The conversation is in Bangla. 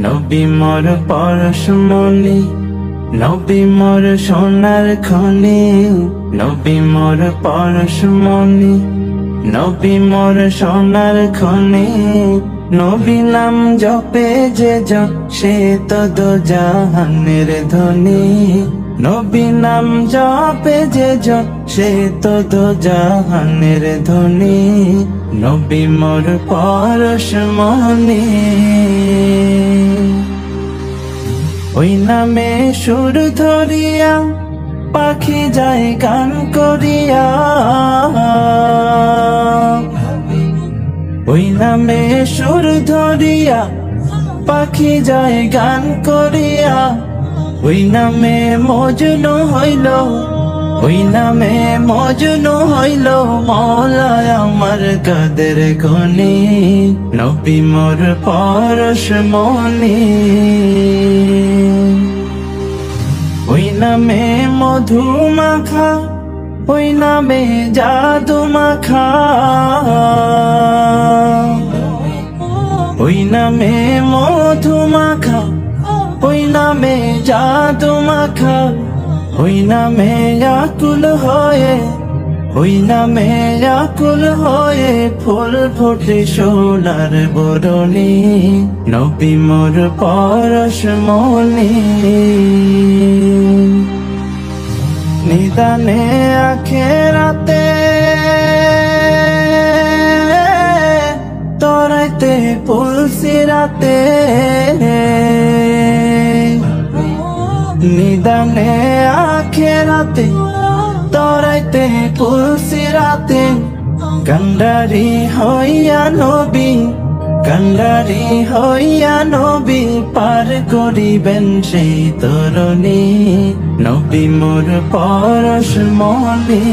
নবী মোর পরশমণি, নবী মোর সোনার খনি, নবী মোর পরশমণি, নবী মোর সোনার খনি। নবী নাম জপে যে জন, সে তো দোজাহানের ধনী। নবী নাম জপে যে জন, সে তো দোজাহানের ধনী। নবী মোর পরশমণি, ওই নামে সুর ধরিয়া পাখি যায় গান করিয়া। ওই নামে সুর ধরিয়া পাখি যায় গান করিয়া। ওই নামে মজনু হইল, ওই নামে মজনু হইল মওলা আমার কাদের খনি। নবী মোর পরশমণি, ওই নামে মধু মাখা, ওই নামে জাদু মাখা। ওই নামে মধু মাখা, ওই নামে জাদু মাখা। ওই নামে আকুল হয়ে, ওই নামে আকুল হয়ে ফুল ফোটে সোনার বরণী। নবী মোর পরশমণি, নিদানে আখেরাতে তরাইতে পুলসিরাতে। নিদানে আখেরাতে তরাইতে পুলসিরাতে। কান্ডারি হইয়া নবী, কান্ডারি হইয়া নবী পার করিবেন সেই তরণী। নবী মোর পরশমণি।